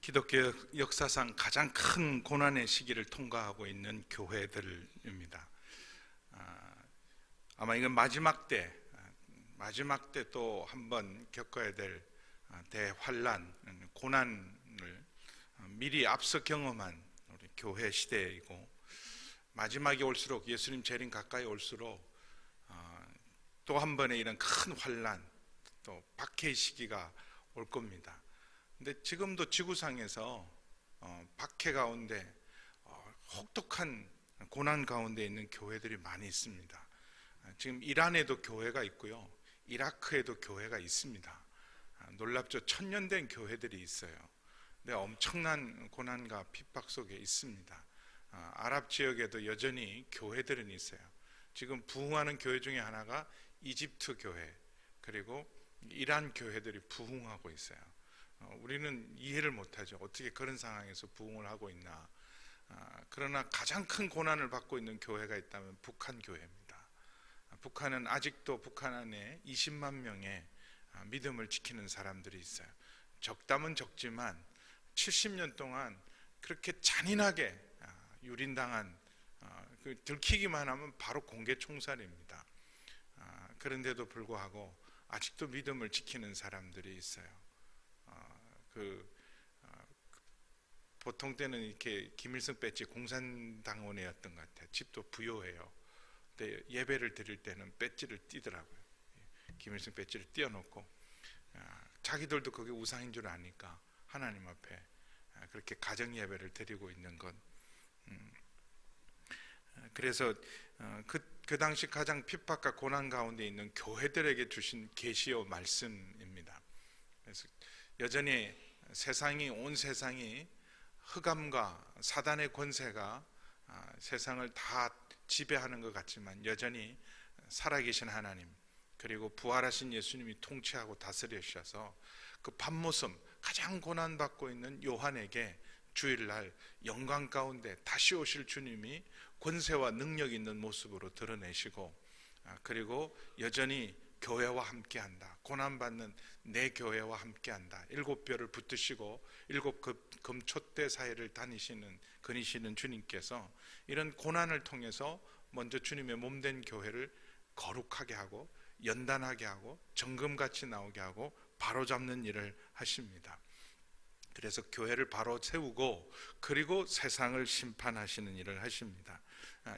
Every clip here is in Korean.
기독교 역사상 가장 큰 고난의 시기를 통과하고 있는 교회들입니다. 아마 이건 마지막 때 또 한번 겪어야 될 대환란, 고난을 미리 앞서 경험한 우리 교회 시대이고, 마지막이 올수록, 예수님 재림 가까이 올수록 또 한 번의 이런 큰 환란, 또 박해의 시기가 올 겁니다. 근데 지금도 지구상에서 박해 가운데 혹독한 고난 가운데 있는 교회들이 많이 있습니다. 지금 이란에도 교회가 있고요, 이라크에도 교회가 있습니다. 놀랍죠? 1000년 된 교회들이 있어요. 근데 엄청난 고난과 핍박 속에 있습니다. 아랍 지역에도 여전히 교회들은 있어요. 지금 부흥하는 교회 중에 하나가 이집트 교회, 그리고 이란 교회들이 부흥하고 있어요. 우리는 이해를 못하죠. 어떻게 그런 상황에서 부흥을 하고 있나. 그러나 가장 큰 고난을 받고 있는 교회가 있다면 북한 교회입니다. 북한은 아직도 북한 안에 20만 명의 믿음을 지키는 사람들이 있어요. 적다면 적지만 70년 동안 그렇게 잔인하게 유린당한, 들키기만 하면 바로 공개 총살입니다. 그런데도 불구하고 아직도 믿음을 지키는 사람들이 있어요. 보통 때는 이렇게 김일성 배지 공산당원이었던 것 같아요. 집도 부여해요. 근데 예배를 드릴 때는 배지를 띄더라고요. 김일성 배지를 띄워놓고, 자기들도 그게 우상인 줄 아니까 하나님 앞에 그렇게 가정 예배를 드리고 있는 것. 그래서 그 당시 가장 핍박과 고난 가운데 있는 교회들에게 주신 계시와 말씀입니다. 그래서 여전히 온 세상이 흑암과 사단의 권세가 세상을 다 지배하는 것 같지만, 여전히 살아계신 하나님, 그리고 부활하신 예수님이 통치하고 다스려 주셔서 그 밤모섬, 가장 고난받고 있는 요한에게 주일날 영광 가운데 다시 오실 주님이 권세와 능력 있는 모습으로 드러내시고, 그리고 여전히 교회와 함께한다, 고난받는 내 교회와 함께한다, 7뼈를 붙드시고 7금촛대 사이를 거니시는 주님께서 이런 고난을 통해서 먼저 주님의 몸된 교회를 거룩하게 하고 연단하게 하고 정금같이 나오게 하고 바로잡는 일을 하십니다. 그래서 교회를 바로 세우고, 그리고 세상을 심판하시는 일을 하십니다.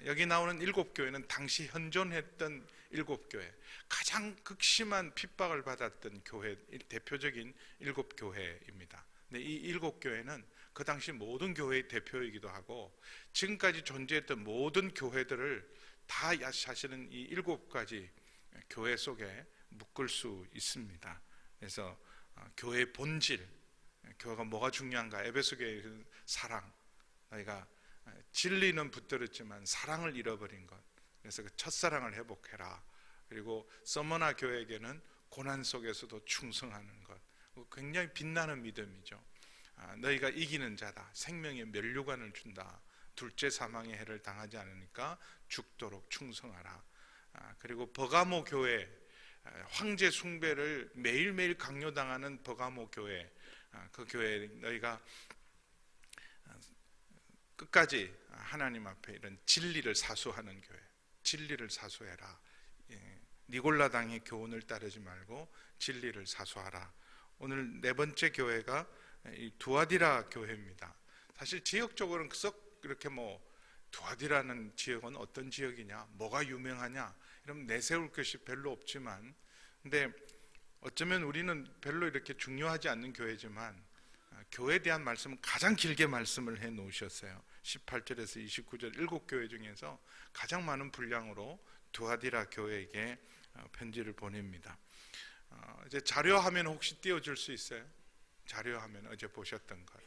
여기 나오는 7교회는 당시 현존했던 7교회, 가장 극심한 핍박을 받았던 교회, 대표적인 7교회입니다. 근데 이 7교회는 그 당시 모든 교회의 대표이기도 하고, 지금까지 존재했던 모든 교회들을 다 사실은 이 7가지 교회 속에 묶을 수 있습니다. 그래서 교회의 본질, 교회가 뭐가 중요한가? 에베소 교회는 사랑, 너희가 진리는 붙들었지만 사랑을 잃어버린 것, 그래서 그 첫사랑을 회복해라. 그리고 서머나 교회에게는 고난 속에서도 충성하는 것, 굉장히 빛나는 믿음이죠. 너희가 이기는 자다, 생명의 면류관을 준다, 둘째 사망의 해를 당하지 않으니까 죽도록 충성하라. 그리고 버가모 교회, 황제 숭배를 매일매일 강요당하는 버가모 교회, 그 교회 너희가 끝까지 하나님 앞에 이런 진리를 사수하는 교회, 진리를 사수해라. 니골라당의 교훈을 따르지 말고 진리를 사수하라. 오늘 4번째 교회가 이 두아디라 교회입니다. 사실 지역적으로는 이렇게 두아디라는 지역은 어떤 지역이냐, 뭐가 유명하냐, 이러면 내세울 것이 별로 없지만, 근데 어쩌면 우리는 별로 이렇게 중요하지 않는 교회지만 교회에 대한 말씀은 가장 길게 말씀을 해 놓으셨어요. 18절에서 29절 7교회 중에서 가장 많은 분량으로 두아디라 교회에게 편지를 보냅니다. 이제 자료화면 혹시 띄워줄 수 있어요? 자료화면 어제 보셨던 것.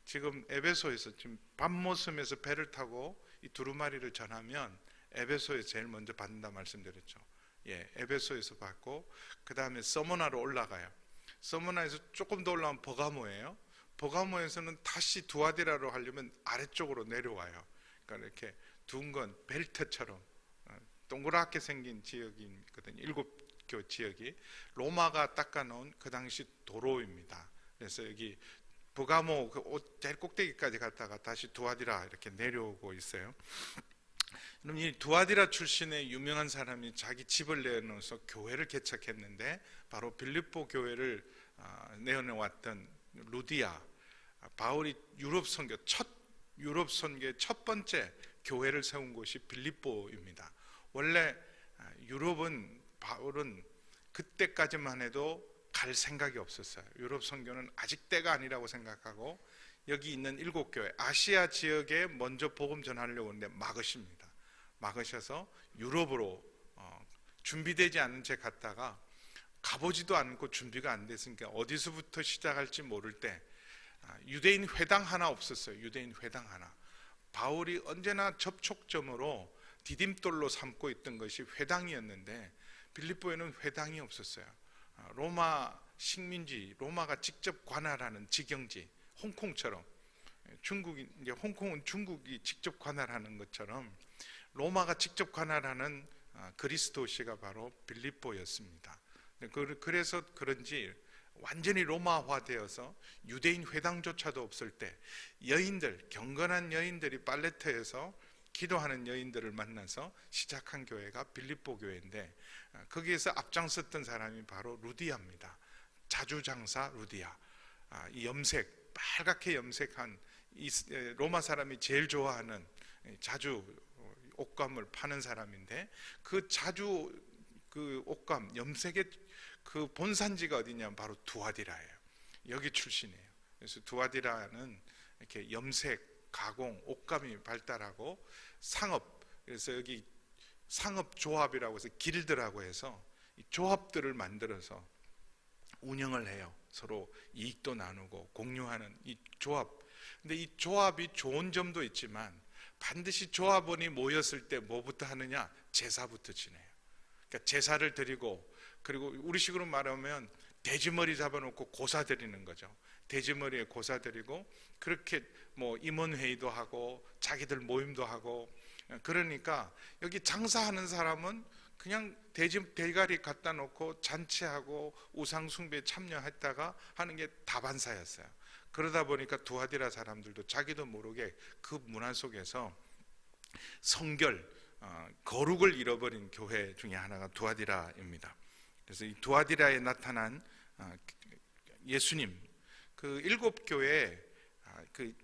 지금 에베소에서 지금 밤모섬에서 배를 타고 이 두루마리를 전하면 에베소에서 제일 먼저 받는다 말씀드렸죠. 에베소에서 받고 그 다음에 서머나로 올라가요. 서머나에서 조금 더 올라오면 버가모예요. 버가모에서는 다시 두아디라로 하려면 아래쪽으로 내려와요. 그러니까 이렇게 둥근 벨트처럼 동그랗게 생긴 지역이거든요. 7교 지역이 로마가 닦아놓은 그 당시 도로입니다. 그래서 여기 버가모 제일 꼭대기까지 갔다가 다시 두아디라 이렇게 내려오고 있어요. 그럼 이 두아디라 출신의 유명한 사람이 자기 집을 내어놓아서 교회를 개척했는데 바로 빌립보 교회를 내어놓았던 루디아, 바울이 유럽 선교의 첫 번째 교회를 세운 곳이 빌립보입니다. 원래 바울은 그때까지만 해도 갈 생각이 없었어요. 유럽 선교는 아직 때가 아니라고 생각하고 여기 있는 7교회 아시아 지역에 먼저 복음 전하려고 하는데 막으셔서 유럽으로 준비되지 않은 채 갔다가 가보지도 않고 준비가 안 됐으니까 어디서부터 시작할지 모를 때 유대인 회당 하나 없었어요. 유대인 회당 하나. 바울이 언제나 접촉점으로 디딤돌로 삼고 있던 것이 회당이었는데 빌립보에는 회당이 없었어요. 로마 식민지, 로마가 직접 관할하는 직영지, 홍콩처럼 홍콩은 중국이 직접 관할하는 것처럼 로마가 직접 관할하는 그리스 도시가 바로 빌립보였습니다. 그래서 그런지 완전히 로마화되어서 유대인 회당조차도 없을 때 경건한 여인들이 빨레트에서 기도하는 여인들을 만나서 시작한 교회가 빌립보 교회인데 거기에서 앞장섰던 사람이 바로 루디아입니다. 자주장사 루디아. 이 빨갛게 염색한 로마 사람이 제일 좋아하는 자주 옷감을 파는 사람인데 그 옷감 염색의 그 본산지가 어디냐면 바로 두아디라예요. 여기 출신이에요. 그래서 두아디라는 이렇게 염색, 가공, 옷감이 발달하고 그래서 여기 상업조합이라고 해서 길드라고 해서 조합들을 만들어서 운영을 해요. 서로 이익도 나누고 공유하는 이 조합. 근데 이 조합이 좋은 점도 있지만 반드시 조합원이 모였을 때 뭐부터 하느냐? 제사부터 지내요. 그러니까 제사를 드리고, 그리고 우리식으로 말하면 돼지머리 잡아놓고 고사 드리는 거죠. 돼지머리에 고사 드리고, 그렇게 뭐 임원회의도 하고 자기들 모임도 하고. 그러니까 여기 장사하는 사람은 그냥 대가리 갖다 놓고 잔치하고 우상숭배에 참여했다가 하는 게 다반사였어요. 그러다 보니까 두아디라 사람들도 자기도 모르게 그 문화 속에서 거룩을 잃어버린 교회 중에 하나가 두아디라입니다. 그래서 이 두아디라에 나타난 예수님, 그 7교회 그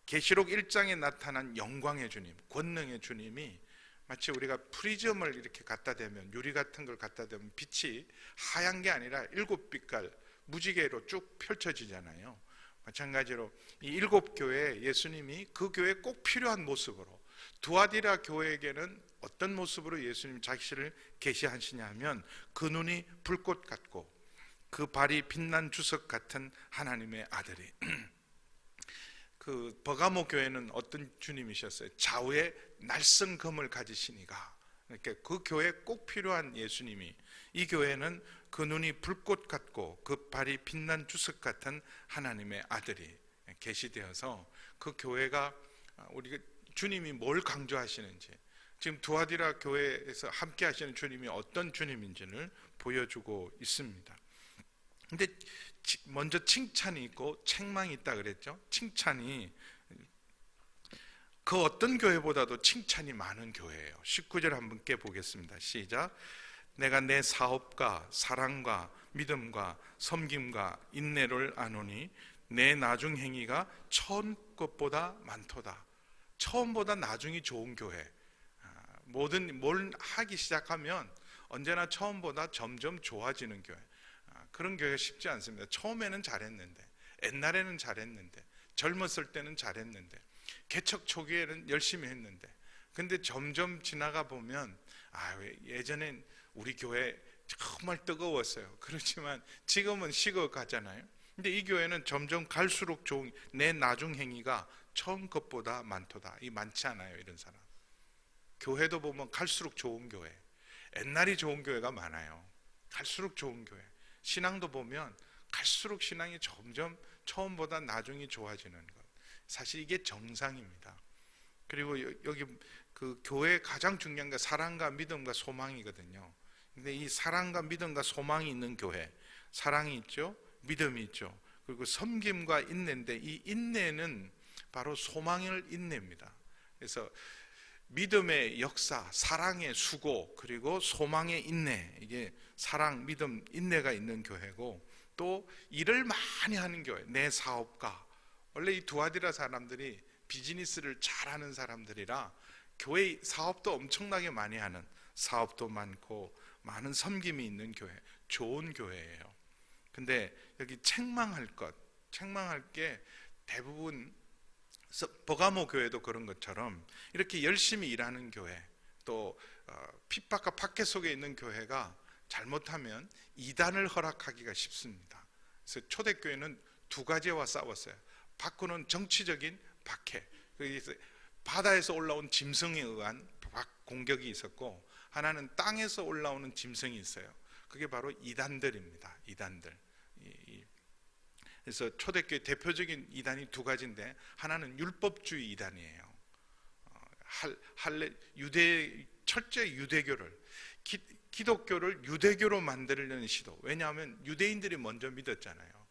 계시록 1장에 나타난 영광의 주님, 권능의 주님이 마치 우리가 프리즘을 이렇게 갖다 대면, 유리 같은 걸 갖다 대면 빛이 하얀 게 아니라 7빛깔 무지개로 쭉 펼쳐지잖아요. 마찬가지로 이 7교회 예수님이 그 교회에 꼭 필요한 모습으로, 두아디라 교회에게는 어떤 모습으로 예수님 자신을 계시하시냐 하면 그 눈이 불꽃 같고 그 발이 빛난 주석 같은 하나님의 아들이. 그 버가모 교회는 어떤 주님이셨어요? 좌우에 날선 검을 가지시니가. 그러니까 그 교회에 꼭 필요한 예수님이, 이 교회는 그 눈이 불꽃 같고 그 발이 빛난 주석 같은 하나님의 아들이 계시되어서 그 교회가 우리가 주님이 뭘 강조하시는지, 지금 두아디라 교회에서 함께 하시는 주님이 어떤 주님인지를 보여주고 있습니다. 근데 먼저 칭찬이 있고 책망이 있다 그랬죠. 칭찬이 그 어떤 교회보다도 칭찬이 많은 교회예요. 19절 한번 깨보겠습니다. 시작. 내가 내 사업과 사랑과 믿음과 섬김과 인내를 아노니 내 나중 행위가 처음 것보다 많도다. 처음보다 나중이 좋은 교회. 뭘 하기 시작하면 언제나 처음보다 점점 좋아지는 교회. 그런 교회가 쉽지 않습니다. 처음에는 잘했는데, 옛날에는 잘했는데, 젊었을 때는 잘했는데, 개척 초기에는 열심히 했는데, 근데 점점 지나가 보면 예전엔 우리 교회 정말 뜨거웠어요. 그렇지만 지금은 식어가잖아요. 근데 이 교회는 점점 갈수록 좋은, 내 나중 행위가 처음 것보다 많도다. 이 많지 않아요, 이런 사람. 교회도 보면 갈수록 좋은 교회, 옛날이 좋은 교회가 많아요. 갈수록 좋은 교회. 신앙도 보면 갈수록 신앙이 점점 처음보다 나중이 좋아지는 것. 사실 이게 정상입니다. 그리고 여기 그 교회의 가장 중요한 게 사랑과 믿음과 소망이거든요. 근데 이 사랑과 믿음과 소망이 있는 교회, 사랑이 있죠, 믿음이 있죠, 그리고 섬김과 인내인데, 이 인내는 바로 소망을 인내입니다. 그래서 믿음의 역사, 사랑의 수고, 그리고 소망의 인내, 이게 사랑, 믿음, 인내가 있는 교회고, 또 일을 많이 하는 교회, 내 사업가. 원래 이 두아디라 사람들이 비즈니스를 잘하는 사람들이라 교회 사업도 엄청나게 많이 하는, 사업도 많고 많은 섬김이 있는 교회, 좋은 교회예요. 근데 여기 책망할 게 대부분, 버가모 교회도 그런 것처럼 이렇게 열심히 일하는 교회, 또 핍박과 박해 속에 있는 교회가 잘못하면 이단을 허락하기가 쉽습니다. 그래서 초대교회는 두 가지와 싸웠어요. 밖으로는 정치적인 박해, 그래서 바다에서 올라온 짐승에 의한 공격이 있었고, 하나는 땅에서 올라오는 짐승이 있어요. 그게 바로 이단들입니다. 이단들. 그래서 초대교회 대표적인 이단이 두 가지인데, 하나는 율법주의 이단이에요. 철저히 유대교를, 기독교를 유대교로 만들려는 시도. 왜냐하면 유대인들이 먼저 믿었잖아요.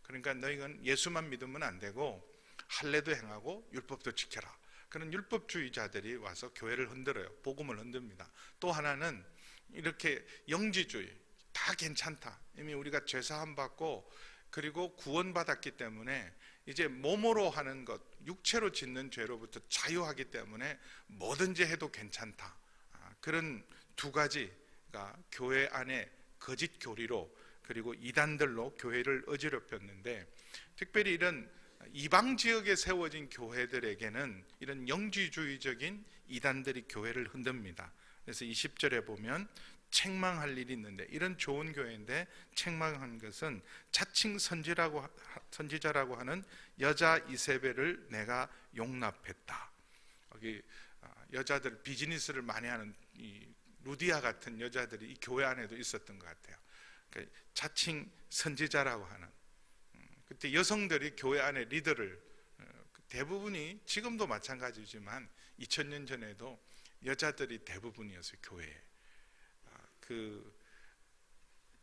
그러니까 너희는 예수만 믿으면 안 되고 할례도 행하고 율법도 지켜라. 그런 율법주의자들이 와서 교회를 흔들어요. 복음을 흔듭니다. 또 하나는 이렇게 영지주의, 다 괜찮다. 이미 우리가 죄사함 받고 그리고 구원받았기 때문에 이제 몸으로 하는 것, 육체로 짓는 죄로부터 자유하기 때문에 뭐든지 해도 괜찮다. 그런 두 가지가 교회 안에 거짓 교리로, 그리고 이단들로 교회를 어지럽혔는데, 특별히 이런 이방 지역에 세워진 교회들에게는 이런 영지주의적인 이단들이 교회를 흔듭니다. 그래서 20절에 보면 책망할 일이 있는데, 이런 좋은 교회인데 책망한 것은 자칭 선지자라고 하는 여자 이세벨을 내가 용납했다. 여기 여자들 비즈니스를 많이 하는 이 루디아 같은 여자들이 이 교회 안에도 있었던 것 같아요. 자칭 선지자라고 하는, 그때 여성들이 교회 안에 리더를, 대부분이 지금도 마찬가지지만 2000년 전에도 여자들이 대부분이었어요. 교회에. 그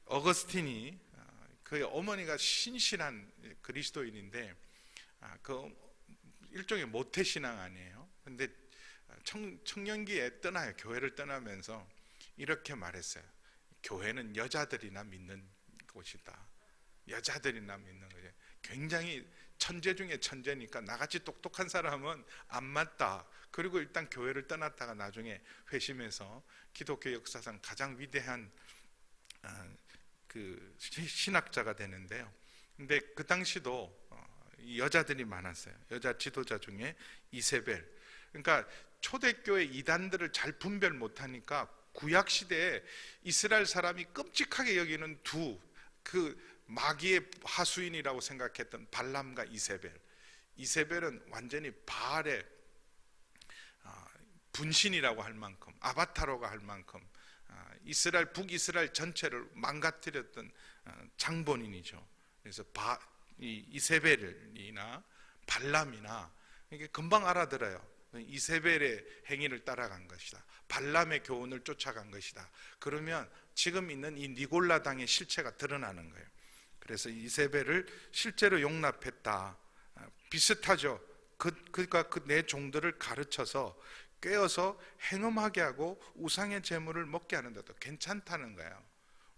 어거스틴이, 그의 어머니가 신실한 그리스도인인데, 그 일종의 모태신앙 아니에요. 근데 청년기에 떠나요. 교회를 떠나면서 이렇게 말했어요. 교회는 여자들이나 믿는 곳이다. 여자들이나 믿는 거죠. 굉장히 천재 중에 천재니까 나같이 똑똑한 사람은 안 맞다. 그리고 일단 교회를 떠났다가 나중에 회심해서 기독교 역사상 가장 위대한 그 신학자가 되는데요. 근데 그 당시도 여자들이 많았어요. 여자 지도자 중에 이세벨. 그러니까 초대교회 이단들을 잘 분별 못하니까 구약 시대에 이스라엘 사람이 끔찍하게 여기는 그 마귀의 하수인이라고 생각했던 발람과 이세벨. 이세벨은 완전히 바알의 분신이라고 할 만큼, 아바타로가 할 만큼 북이스라엘 전체를 망가뜨렸던 장본인이죠. 그래서 이세벨이나 발람이나 이게 금방 알아들어요. 이세벨의 행위를 따라간 것이다. 발람의 교훈을 쫓아간 것이다. 그러면 지금 있는 이 니골라 당의 실체가 드러나는 거예요. 그래서 이세벨을 실제로 용납했다. 비슷하죠. 그가 내 종들을 가르쳐서 꿰어서 행음하게 하고 우상의 제물을 먹게 하는데도 괜찮다는 거예요.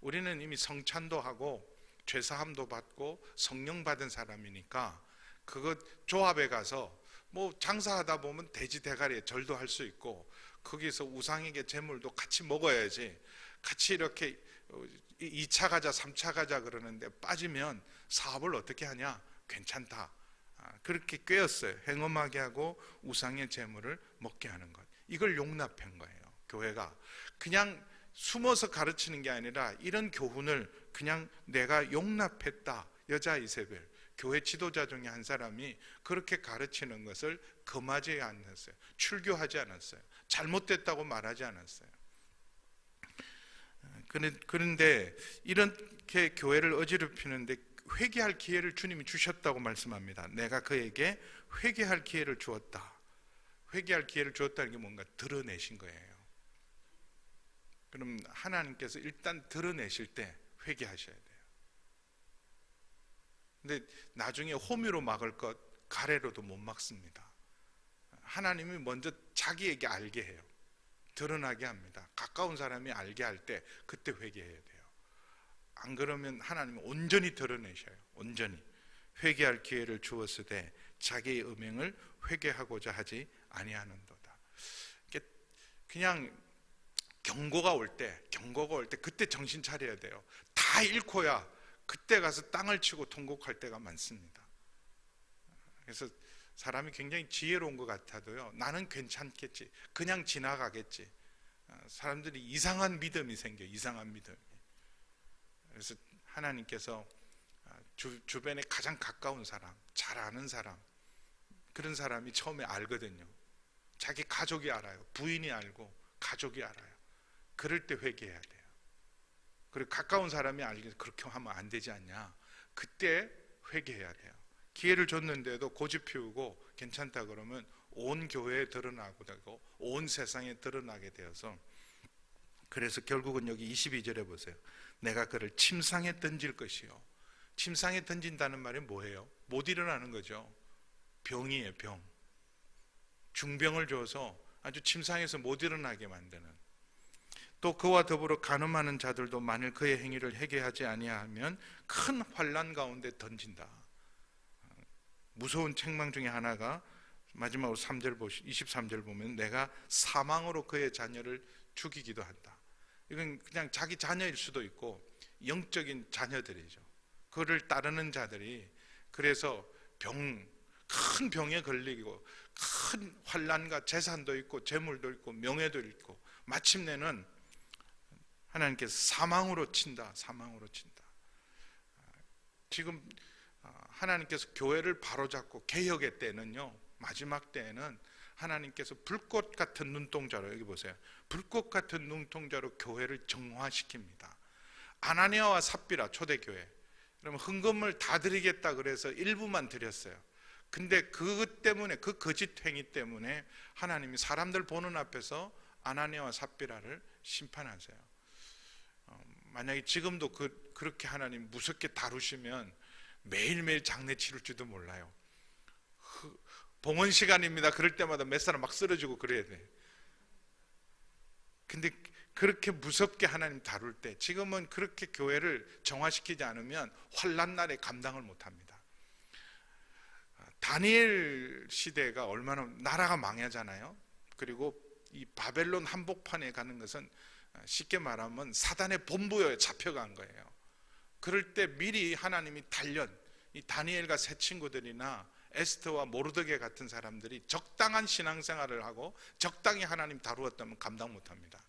우리는 이미 성찬도 하고 죄사함도 받고 성령 받은 사람이니까 그것 조합에 가서 뭐 장사하다 보면 돼지 대가리에 절도 할 수 있고, 거기서 우상에게 제물도 같이 먹어야지, 같이 이렇게 2차 가자 3차 가자 그러는데 빠지면 사업을 어떻게 하냐, 괜찮다. 그렇게 꿰었어요. 행음하게 하고 우상의 제물을 먹게 하는 것, 이걸 용납한 거예요. 교회가 그냥 숨어서 가르치는 게 아니라 이런 교훈을 그냥 내가 용납했다. 여자 이세벨, 교회 지도자 중에 한 사람이 그렇게 가르치는 것을 금하지 않았어요. 출교하지 않았어요. 잘못됐다고 말하지 않았어요. 그런데 이렇게 교회를 어지럽히는데 회개할 기회를 주님이 주셨다고 말씀합니다. 내가 그에게 회개할 기회를 주었다. 회개할 기회를 주었다는 게 뭔가 드러내신 거예요. 그럼 하나님께서 일단 드러내실 때 회개하셔야 돼요. 근데 나중에 호미로 막을 것 가래로도 못 막습니다. 하나님이 먼저 자기에게 알게 해요. 드러나게 합니다. 가까운 사람이 알게 할 때 그때 회개해야 돼요. 안 그러면 하나님이 온전히 드러내셔요. 온전히 회개할 기회를 주었으되 자기의 음행을 회개하고자 하지 아니하는도다. 그냥 경고가 올 때 그때 정신 차려야 돼요. 다 잃고야 그때 가서 땅을 치고 통곡할 때가 많습니다. 그래서 사람이 굉장히 지혜로운 것 같아도요, 나는 괜찮겠지, 그냥 지나가겠지, 사람들이 이상한 믿음이 생겨요. 이상한 믿음이. 그래서 하나님께서 주변에 가장 가까운 사람, 잘 아는 사람, 그런 사람이 처음에 알거든요. 자기 가족이 알아요. 부인이 알고 가족이 알아요. 그럴 때 회개해야 돼요. 그리고 가까운 사람이 알게 그렇게 하면 안 되지 않냐, 그때 회개해야 돼요. 기회를 줬는데도 고집 피우고 괜찮다 그러면 온 교회에 드러나고 되고 온 세상에 드러나게 되어서, 그래서 결국은 여기 22절에 보세요. 내가 그를 침상에 던질 것이요. 침상에 던진다는 말이 뭐예요? 못 일어나는 거죠. 병이에요. 병. 중병을 줘서 아주 침상에서 못 일어나게 만드는. 또 그와 더불어 간음하는 자들도 만일 그의 행위를 회개하지 아니하면 큰 환난 가운데 던진다. 무서운 책망 중에 하나가 마지막으로 23절 보면 내가 사망으로 그의 자녀를 죽이기도 한다. 이건 그냥 자기 자녀일 수도 있고 영적인 자녀들이죠. 그를 따르는 자들이 그래서 큰 병에 걸리고 큰 환난과 재산도 있고 재물도 있고 명예도 있고 마침내는 하나님께서 사망으로 친다. 사망으로 친다. 지금 하나님께서 교회를 바로잡고 개혁의 때는요, 마지막 때에는 하나님께서 불꽃 같은 눈동자로, 여기 보세요, 불꽃 같은 눈동자로 교회를 정화시킵니다. 아나니아와 삽비라 초대교회, 그러면 헌금을 다 드리겠다 그래서 일부만 드렸어요. 근데 그것 때문에, 그 거짓 행위 때문에 하나님이 사람들 보는 앞에서 아나니아와 삽비라를 심판하세요. 만약에 지금도 그렇게 하나님 무섭게 다루시면 매일매일 장례 치를지도 몰라요. 봉헌 시간입니다. 그럴 때마다 몇 사람 막 쓰러지고 그래야 돼. 근데 그렇게 무섭게 하나님 다룰 때, 지금은 그렇게 교회를 정화시키지 않으면 환난 날에 감당을 못합니다. 다니엘 시대가 얼마나 나라가 망하잖아요. 그리고 이 바벨론 한복판에 가는 것은 쉽게 말하면 사단의 본부에 잡혀간 거예요. 그럴 때 미리 하나님이 단련, 이 다니엘과 세 친구들이나 에스더와 모르드게 같은 사람들이 적당한 신앙생활을 하고 적당히 하나님 다루었다면 감당 못합니다.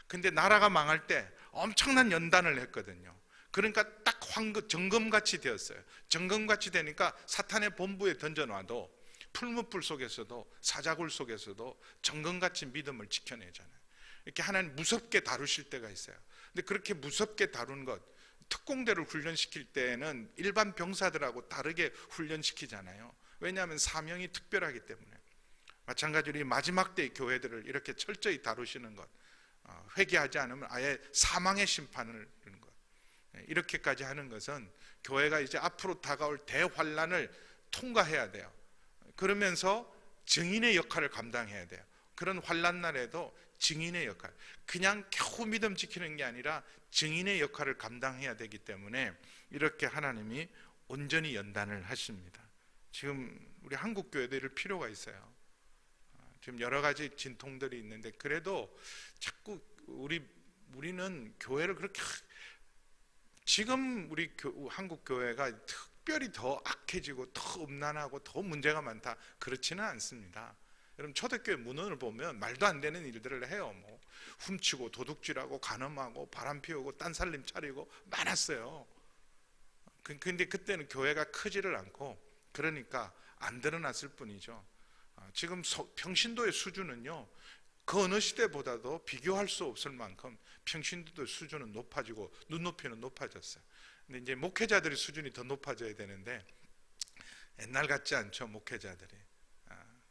근데 나라가 망할 때 엄청난 연단을 했거든요. 그러니까 딱 정금같이 되었어요. 정금같이 되니까 사탄의 본부에 던져놔도 풀무불 속에서도 사자굴 속에서도 정금같이 믿음을 지켜내잖아요. 이렇게 하나님 무섭게 다루실 때가 있어요. 근데 그렇게 무섭게 다룬 것, 특공대를 훈련시킬 때는 일반 병사들하고 다르게 훈련시키잖아요. 왜냐하면 사명이 특별하기 때문에. 마찬가지로 이 마지막 때의 교회들을 이렇게 철저히 다루시는 것, 회개하지 않으면 아예 사망의 심판을 주는 것, 이렇게까지 하는 것은 교회가 이제 앞으로 다가올 대환란을 통과해야 돼요. 그러면서 증인의 역할을 감당해야 돼요. 그런 환란 날에도 증인의 역할, 그냥 겨우 믿음 지키는 게 아니라 증인의 역할을 감당해야 되기 때문에 이렇게 하나님이 온전히 연단을 하십니다. 지금 우리 한국 교회도 이럴 필요가 있어요. 지금 여러 가지 진통들이 있는데 그래도 자꾸 우리는 교회를 그렇게, 지금 우리 한국 교회가 특별히 더 악해지고 더 음란하고 더 문제가 많다, 그렇지는 않습니다. 여러분 초대교회 문헌을 보면 말도 안 되는 일들을 해요. 뭐 훔치고 도둑질하고 간음하고 바람 피우고 딴살림 차리고 많았어요. 근데 그때는 교회가 크지를 않고 그러니까 안 드러났을 뿐이죠. 지금 평신도의 수준은요, 그 어느 시대보다도 비교할 수 없을 만큼 평신도의 수준은 높아지고 눈높이는 높아졌어요. 근데 이제 목회자들의 수준이 더 높아져야 되는데 옛날 같지 않죠, 목회자들이.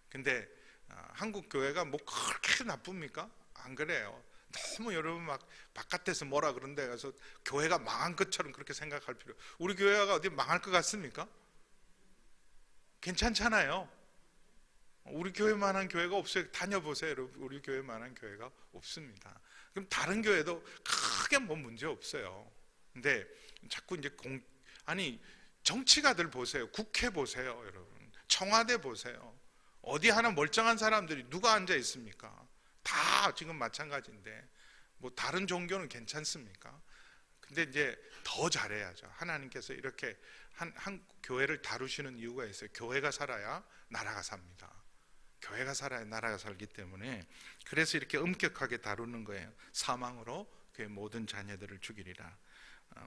근데 한국 교회가 뭐 그렇게 나쁩니까? 안 그래요. 너무 여러분 막 바깥에서 뭐라 그런 데 가서 교회가 망한 것처럼 그렇게 생각할 필요. 우리 교회가 어디 망할 것 같습니까? 괜찮잖아요. 우리 교회만한 교회가 없어요. 다녀보세요, 여러분. 우리 교회만한 교회가 없습니다. 그럼 다른 교회도 크게 뭐 문제 없어요. 근데 자꾸 이제 정치가들 보세요. 국회 보세요, 여러분. 청와대 보세요. 어디 하나 멀쩡한 사람들이 누가 앉아 있습니까? 다 지금 마찬가지인데 뭐 다른 종교는 괜찮습니까? 근데 이제 더 잘해야죠. 하나님께서 이렇게 한 교회를 다루시는 이유가 있어요. 교회가 살아야 나라가 삽니다. 교회가 살아야 나라가 살기 때문에 그래서 이렇게 엄격하게 다루는 거예요. 사망으로 그의 모든 자녀들을 죽이리라.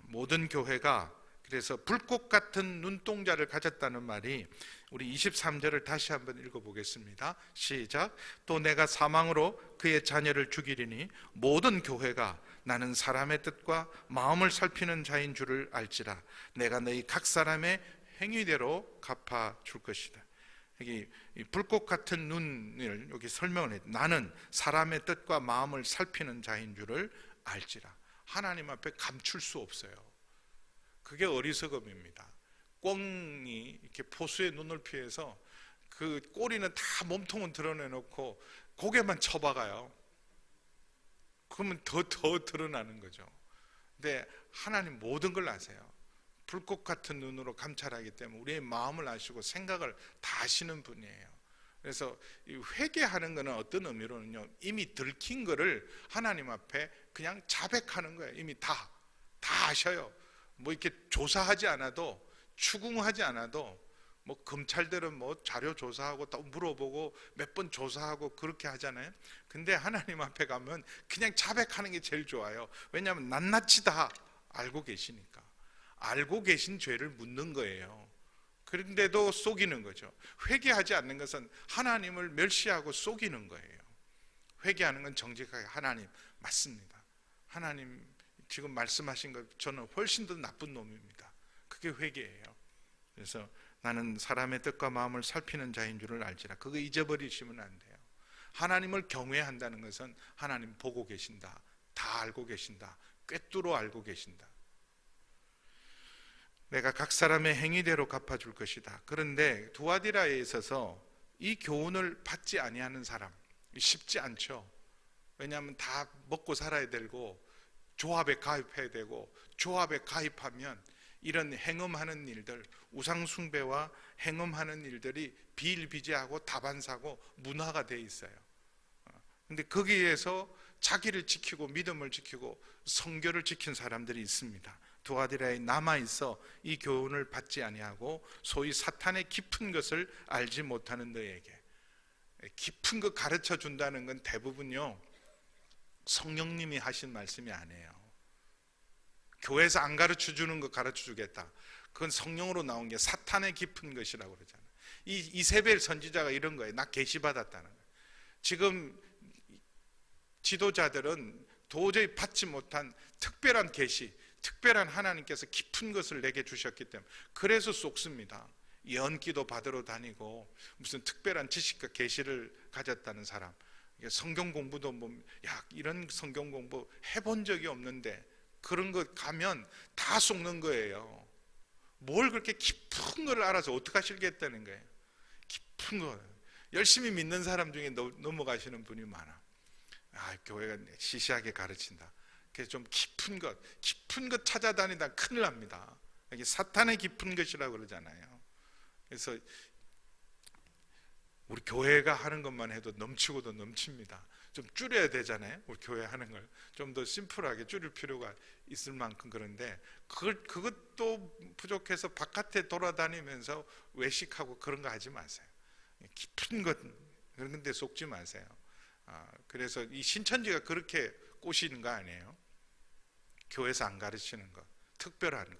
모든 교회가 그래서 불꽃 같은 눈동자를 가졌다는 말이 우리 23절을 다시 한번 읽어보겠습니다. 시작. 또 내가 사망으로 그의 자녀를 죽이리니 모든 교회가 나는 사람의 뜻과 마음을 살피는 자인 줄을 알지라. 내가 너희 각 사람의 행위대로 갚아줄 것이다. 여기 불꽃 같은 눈을 여기 설명을 해요. 나는 사람의 뜻과 마음을 살피는 자인 줄을 알지라. 하나님 앞에 감출 수 없어요. 그게 어리석음입니다. 꿩이 이렇게 포수의 눈을 피해서 그 꼬리는 다 몸통은 드러내놓고 고개만 쳐박아요. 그러면 더 드러나는 거죠. 근데 하나님 모든 걸 아세요. 불꽃 같은 눈으로 감찰하기 때문에 우리의 마음을 아시고 생각을 다 아시는 분이에요. 그래서 회개하는 것은 어떤 의미로는요, 이미 들킨 거를 하나님 앞에 그냥 자백하는 거예요. 이미 다 아셔요. 뭐 이렇게 조사하지 않아도, 추궁하지 않아도, 뭐 검찰들은 뭐 자료 조사하고 또 물어보고 몇 번 조사하고 그렇게 하잖아요. 근데 하나님 앞에 가면 그냥 자백하는 게 제일 좋아요. 왜냐하면 낱낱이 다 알고 계시니까. 알고 계신 죄를 묻는 거예요. 그런데도 속이는 거죠. 회개하지 않는 것은 하나님을 멸시하고 속이는 거예요. 회개하는 건 정직하게 하나님 맞습니다. 하나님 지금 말씀하신 것 저는 훨씬 더 나쁜 놈입니다. 그게 회개예요. 그래서 나는 사람의 뜻과 마음을 살피는 자인 줄을 알지라. 그거 잊어버리시면 안 돼요. 하나님을 경외한다는 것은 하나님 보고 계신다, 다 알고 계신다, 꿰뚫어 알고 계신다. 내가 각 사람의 행위대로 갚아줄 것이다. 그런데 두아디라에 있어서 이 교훈을 받지 아니하는 사람 쉽지 않죠. 왜냐하면 다 먹고 살아야 되고 조합에 가입해야 되고, 조합에 가입하면 이런 행음하는 일들, 우상숭배와 행음하는 일들이 비일비재하고 다반사고 문화가 돼 있어요. 근데 거기에서 자기를 지키고 믿음을 지키고 성교를 지킨 사람들이 있습니다. 두아디라에 남아있어 이 교훈을 받지 아니하고 소위 사탄의 깊은 것을 알지 못하는 너에게. 깊은 것 가르쳐 준다는 건 대부분요, 성령님이 하신 말씀이 아니에요. 교회에서 안 가르쳐 주는 거 가르쳐 주겠다. 그건 성령으로 나온 게 사탄의 깊은 것이라고 그러잖아요. 이세벨 선지자가 이런 거예요. 나 계시 받았다는 거예요. 지금 지도자들은 도저히 받지 못한 특별한 계시, 특별한 하나님께서 깊은 것을 내게 주셨기 때문에 그래서 쏟습니다. 연기도 받으러 다니고 무슨 특별한 지식과 계시를 가졌다는 사람, 성경 공부도 뭐, 야 이런 성경 공부 해본 적이 없는데 그런 거 가면 다 속는 거예요. 뭘 그렇게 깊은 걸 알아서 어떻게 하시겠다는 거예요. 깊은 거 열심히 믿는 사람 중에 넘어가시는 분이 많아. 교회가 시시하게 가르친다. 그래서 좀 깊은 것 찾아다니다 큰일 납니다. 이게 사탄의 깊은 것이라고 그러잖아요. 그래서 우리 교회가 하는 것만 해도 넘치고도 넘칩니다. 좀 줄여야 되잖아요. 우리 교회 하는 걸 좀 더 심플하게 줄일 필요가 있을 만큼. 그런데 그것도 부족해서 바깥에 돌아다니면서 외식하고 그런 거 하지 마세요. 깊은 것 그런 데 속지 마세요. 그래서 이 신천지가 그렇게 꼬시는 거 아니에요. 교회에서 안 가르치는 것, 특별한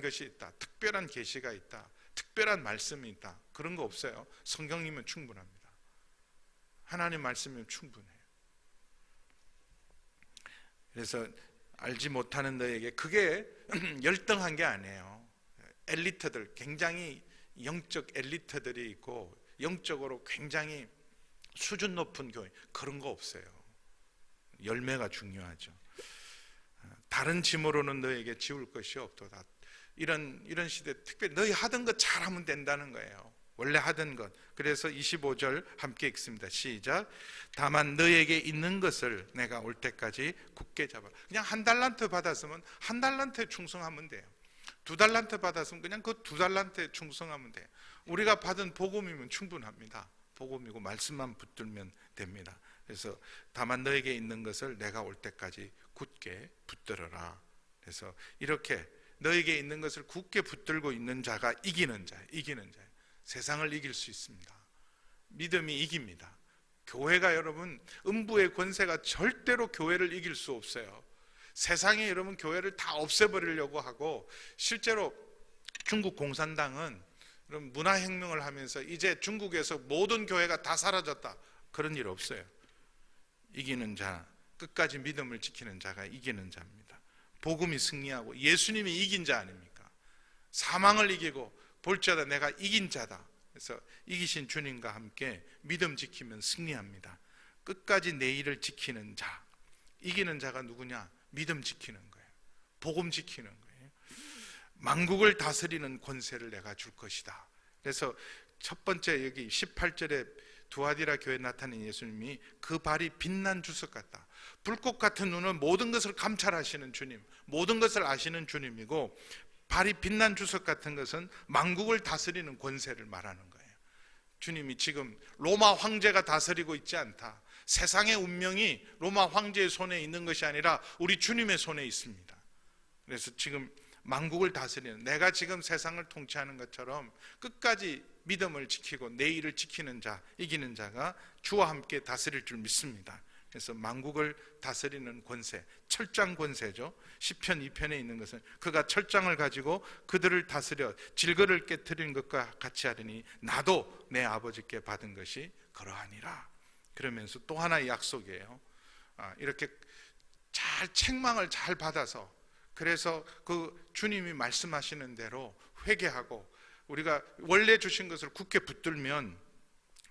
것이 있다, 특별한 계시가 있다, 특별한 말씀이 있다, 그런 거 없어요. 성경이면 충분합니다. 하나님 말씀이면 충분해요. 그래서 알지 못하는 너에게, 그게 열등한 게 아니에요. 엘리트들, 굉장히 영적 엘리트들이 있고 영적으로 굉장히 수준 높은 교회, 그런 거 없어요. 열매가 중요하죠. 다른 짐으로는 너에게 지울 것이 없도다. 이런 시대 특별히 너희 하던 것 잘하면 된다는 거예요. 원래 하던 것. 그래서 25절 함께 읽습니다. 시작. 다만 너에게 있는 것을 내가 올 때까지 굳게 잡아. 그냥 한 달란트 받았으면 한 달란트에 충성하면 돼요. 두 달란트 받았으면 그냥 그 두 달란트에 충성하면 돼요. 우리가 받은 복음이면 충분합니다. 복음이고 말씀만 붙들면 됩니다. 그래서 다만 너에게 있는 것을 내가 올 때까지 굳게 붙들어라. 그래서 이렇게 너에게 있는 것을 굳게 붙들고 있는 자가 이기는 자예요. 이기는 자예요. 세상을 이길 수 있습니다. 믿음이 이깁니다. 교회가 여러분 음부의 권세가 절대로 교회를 이길 수 없어요. 세상에 여러분 교회를 다 없애버리려고 하고, 실제로 중국 공산당은 문화혁명을 하면서 이제 중국에서 모든 교회가 다 사라졌다, 그런 일 없어요. 이기는 자, 끝까지 믿음을 지키는 자가 이기는 자입니다. 복음이 승리하고 예수님이 이긴 자 아닙니까? 사망을 이기고 볼지어다 내가 이긴 자다. 그래서 이기신 주님과 함께 믿음 지키면 승리합니다. 끝까지 내 일을 지키는 자, 이기는 자가 누구냐? 믿음 지키는 거예요. 복음 지키는 거예요. 만국을 다스리는 권세를 내가 줄 것이다. 그래서 첫 번째 여기 18절에 두아디라 교회에 나타난 예수님이 그 발이 빛난 주석 같다. 불꽃 같은 눈은 모든 것을 감찰하시는 주님, 모든 것을 아시는 주님이고, 발이 빛난 주석 같은 것은 만국을 다스리는 권세를 말하는 거예요. 주님이 지금 로마 황제가 다스리고 있지 않다. 세상의 운명이 로마 황제의 손에 있는 것이 아니라 우리 주님의 손에 있습니다. 그래서 지금 만국을 다스리는, 내가 지금 세상을 통치하는 것처럼 끝까지 믿음을 지키고 내 일을 지키는 자, 이기는 자가 주와 함께 다스릴 줄 믿습니다. 그래서 만국을 다스리는 권세, 철장 권세죠. 시편 2편에 있는 것은 그가 철장을 가지고 그들을 다스려 질거를 깨뜨리는 것과 같이 하리니 나도 내 아버지께 받은 것이 그러하니라. 그러면서 또 하나의 약속이에요. 이렇게 잘 책망을 잘 받아서, 그래서 그 주님이 말씀하시는 대로 회개하고 우리가 원래 주신 것을 굳게 붙들면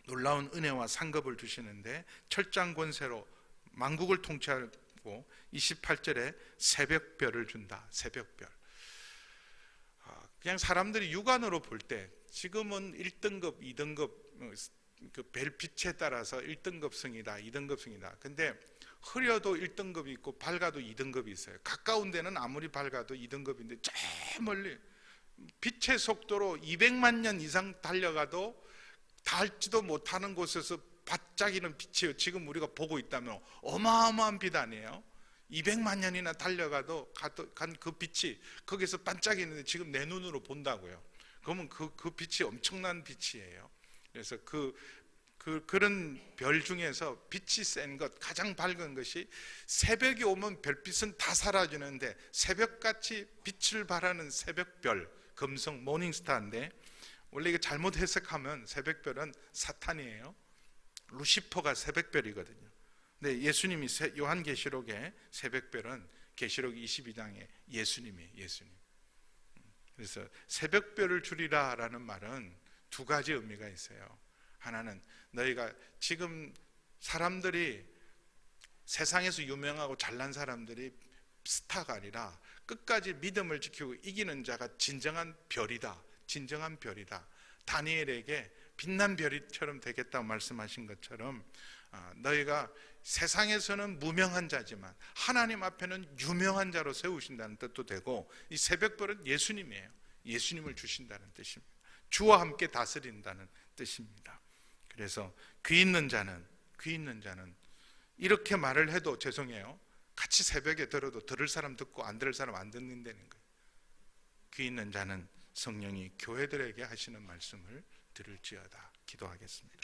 놀라운 은혜와 상급을 주시는데, 철장 권세로 만국을 통치하고 28절에 새벽별을 준다. 새벽별. 그냥 사람들이 육안으로 볼 때 지금은 1등급, 2등급 그 별빛에 따라서 1등급성이다, 2등급성이다. 근데 흐려도 1등급이 있고 밝아도 2등급이 있어요. 가까운 데는 아무리 밝아도 2등급인데 저 멀리 빛의 속도로 200만 년 이상 달려가도 닿지도 못하는 곳에서 반짝이는 빛이에요. 지금 우리가 보고 있다면 어마어마한 빛 아니에요? 200만 년이나 달려가도 간 그 빛이 거기서 반짝이는데 지금 내 눈으로 본다고요. 그러면 그 빛이 엄청난 빛이에요. 그래서 그런 별 중에서 빛이 센 것, 가장 밝은 것이, 새벽이 오면 별빛은 다 사라지는데 새벽같이 빛을 발하는 새벽별, 금성 모닝스타인데, 원래 이게 잘못 해석하면 새벽별은 사탄이에요. 루시퍼가 새벽별이거든요. 근데 예수님이 요한계시록의 새벽별은 계시록 22장에 예수님이에요. 예수님. 그래서 새벽별을 줄이라 라는 말은 두 가지 의미가 있어요. 하나는 너희가 지금 사람들이, 세상에서 유명하고 잘난 사람들이 스타가 아니라 끝까지 믿음을 지키고 이기는 자가 진정한 별이다. 진정한 별이다. 다니엘에게 빛난 별이처럼 되겠다고 말씀하신 것처럼, 너희가 세상에서는 무명한 자지만 하나님 앞에는 유명한 자로 세우신다는 뜻도 되고, 이 새벽별은 예수님이에요. 예수님을 주신다는 뜻입니다. 주와 함께 다스린다는 뜻입니다. 그래서 귀 있는 자는 이렇게 말을 해도 죄송해요. 같이 새벽에 들어도 들을 사람 듣고 안 들을 사람 안 듣는다는 거예요. 귀 있는 자는 성령이 교회들에게 하시는 말씀을 들을지어다. 기도하겠습니다.